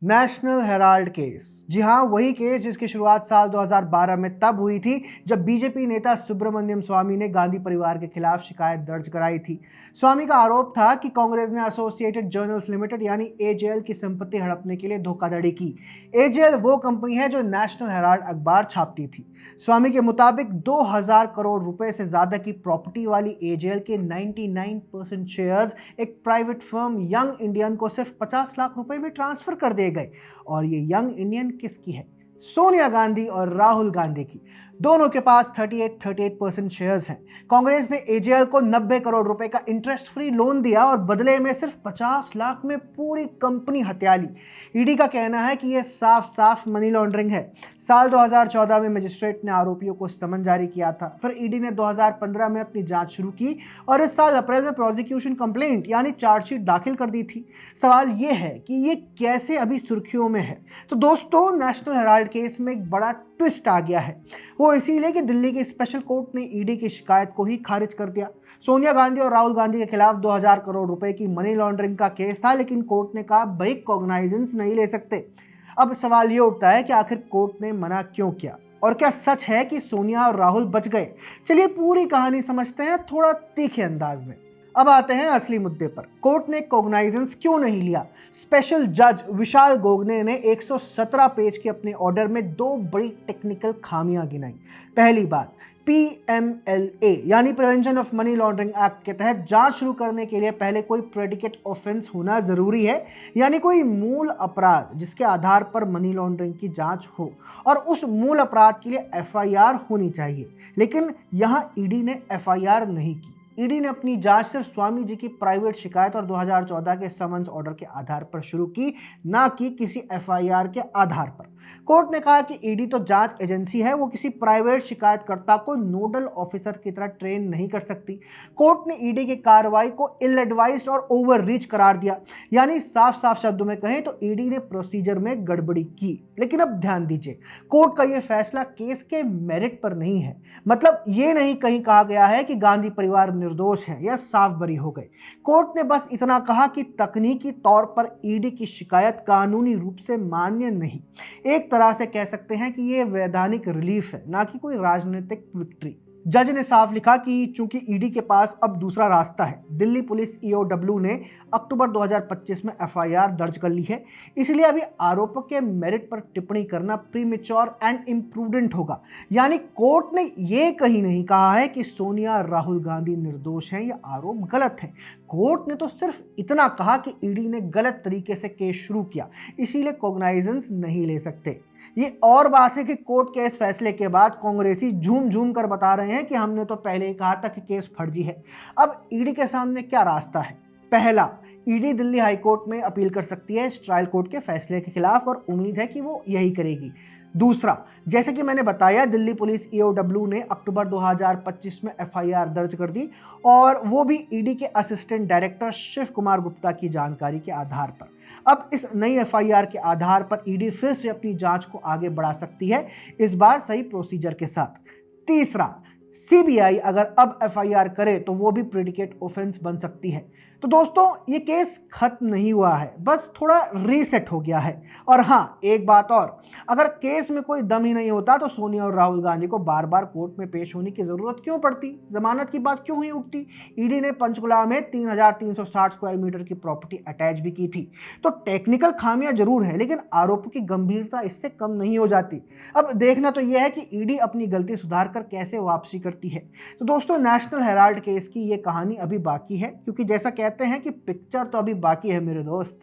National Herald case. जी हाँ, वही case जिसकी शुरुआत साल 2012 में तब हुई थी जब बीजेपी नेता सुब्रमण्यम स्वामी ने गांधी परिवार के खिलाफ शिकायत दर्ज कराई थी। स्वामी का आरोप था कि कांग्रेस ने एसोसिएटेड जर्नल्स लिमिटेड यानी एजेएल की संपत्ति हड़पने के लिए धोखाधड़ी की। एजेएल वो कंपनी है जो नेशनल हेराल्ड अखबार छापती थी। स्वामी के मुताबिक 2000 करोड़ रुपए से ज्यादा की प्रॉपर्टी वाली एजेएल के 99% शेयर्स एक प्राइवेट फर्म यंग इंडियन को सिर्फ 50 लाख रुपए में ट्रांसफर कर दिए गए। और ये यंग इंडियन किसकी है? सोनिया गांधी और राहुल गांधी की। दोनों के पास 38% शेयर्स हैं। कांग्रेस ने एजेएल को 90 करोड़ रुपए का इंटरेस्ट फ्री लोन दिया और बदले में सिर्फ 50 लाख में पूरी कंपनी हत्या ली। ईडी का कहना है कि यह साफ साफ मनी लॉन्ड्रिंग है। साल 2014 में मजिस्ट्रेट ने आरोपियों को समन जारी किया था। फिर ईडी ने 2015 में अपनी जांच शुरू की और इस साल अप्रैल में प्रोसिक्यूशन कंप्लेंट यानी चार्जशीट दाखिल कर दी थी। सवाल यह है कि ये कैसे अभी सुर्खियों में है? तो दोस्तों, नेशनल हेराल्ड केस में एक बड़ा ट्विस्ट आ गया है। वो इसीलिए कि दिल्ली की स्पेशल कोर्ट ने ईडी की शिकायत को ही खारिज कर दिया। सोनिया गांधी और राहुल गांधी के खिलाफ 2000 करोड़ रुपए की मनी लॉन्ड्रिंग का केस था, लेकिन कोर्ट ने कहा भाई कॉग्नाइजेंस नहीं ले सकते। अब सवाल ये उठता है कि आखिर कोर्ट ने मना क्यों किया और क्या सच है कि सोनिया और राहुल बच गए? चलिए पूरी कहानी समझते हैं थोड़ा तीखे अंदाज में। अब आते हैं असली मुद्दे पर। कोर्ट ने कॉग्नाइजेंस क्यों नहीं लिया? स्पेशल जज विशाल गोगने ने 117 पेज के अपने ऑर्डर में दो बड़ी टेक्निकल खामियां गिनाई। पहली बात, PMLA यानी prevention of money laundering act के तहत जांच शुरू करने के लिए पहले कोई प्रेडिकेट ऑफेंस होना जरूरी है, यानी कोई मूल अपराध जिसके आधार पर मनी लॉन्ड्रिंग की जांच हो और उस मूल अपराध के लिए FIR होनी चाहिए। लेकिन यहां ईडी ने FIR नहीं की। ईडी ने अपनी जांच सिर्फ स्वामी जी की प्राइवेट शिकायत और 2014 के समन्स ऑर्डर के आधार पर शुरू की, ना कि किसी FIR के आधार पर। कोर्ट ने कहा कि ईडी तो जांच एजेंसी है, वो किसी प्राइवेट शिकायतकर्ता को नोडल ऑफिसर की तरह ट्रेन नहीं कर सकती। कोर्ट ने ईडी की कार्रवाई को इल एडवाइज्ड और ओवर रीच करार दिया। यानी साफ साफ शब्दों में कहें तो ईडी ने प्रोसीजर में गड़बड़ी की। लेकिन अब ध्यान दीजिए, कोर्ट का यह फैसला केस के मेरिट पर नहीं है। मतलब ये नहीं कहीं कहा गया है कि गांधी परिवार निर्दोष है या साफ बरी हो गए। कोर्ट ने बस इतना कहा कि तकनीकी तौर पर ईडी की शिकायत कानूनी रूप से मान्य नहीं। एक तरह से कह सकते हैं कि ये वैधानिक रिलीफ है, ना कि कोई राजनीतिक विक्ट्री। जज ने साफ लिखा कि चूंकि ईडी के पास अब दूसरा रास्ता है, दिल्ली पुलिस EOW ने अक्टूबर 2025 में FIR दर्ज कर ली है, इसलिए अभी आरोपों के मेरिट पर टिप्पणी करना प्रीमेच्योर एंड इम्प्रूडेंट होगा। यानी कोर्ट ने यह कहीं नहीं कहा है कि सोनिया और राहुल गांधी निर्दोष हैं या आरोप गलत है। कोर्ट ने तो सिर्फ इतना कहा कि ईडी ने गलत तरीके से केस शुरू किया, इसीलिए कॉग्नाइजेंस नहीं ले सकते। ये और बात है कि कोर्ट के इस फैसले के बाद कांग्रेसी झूम झूम कर बता रहे हैं कि हमने तो पहले ही कहा था कि केस फर्जी है। अब ईडी के सामने क्या रास्ता है? पहला, ईडी दिल्ली हाईकोर्ट में अपील कर सकती है इस ट्रायल कोर्ट के फैसले के खिलाफ और उम्मीद है कि वो यही करेगी। दूसरा, जैसे कि मैंने बताया, दिल्ली पुलिस EOW ने अक्टूबर 2025 में FIR दर्ज कर दी और वो भी ईडी के असिस्टेंट डायरेक्टर शिव कुमार गुप्ता की जानकारी के आधार पर। अब इस नई FIR के आधार पर ईडी फिर से अपनी जांच को आगे बढ़ा सकती है, इस बार सही प्रोसीजर के साथ। तीसरा, CBI अगर अब FIR करे तो वो भी प्रेडिकेट ऑफेंस बन सकती है। तो दोस्तों, ये केस खत्म नहीं हुआ है, बस थोड़ा रीसेट हो गया है। और हाँ, एक बात और, अगर केस में कोई दम ही नहीं होता तो सोनिया और राहुल गांधी को बार बार कोर्ट में पेश होने की जरूरत क्यों पड़ती? जमानत की बात क्यों ही उठती? ईडी ने पंचकुला में 3360 स्क्वायर मीटर की प्रॉपर्टी अटैच भी की थी। तो टेक्निकल खामियां जरूर है, लेकिन आरोपों की गंभीरता इससे कम नहीं हो जाती। अब देखना तो यह है कि ईडी अपनी गलती सुधार कर कैसे वापसी करती है। तो दोस्तों, नेशनल हेराल्ड केस की ये कहानी अभी बाकी है, क्योंकि जैसा कहते हैं कि पिक्चर तो अभी बाकी है मेरे दोस्त।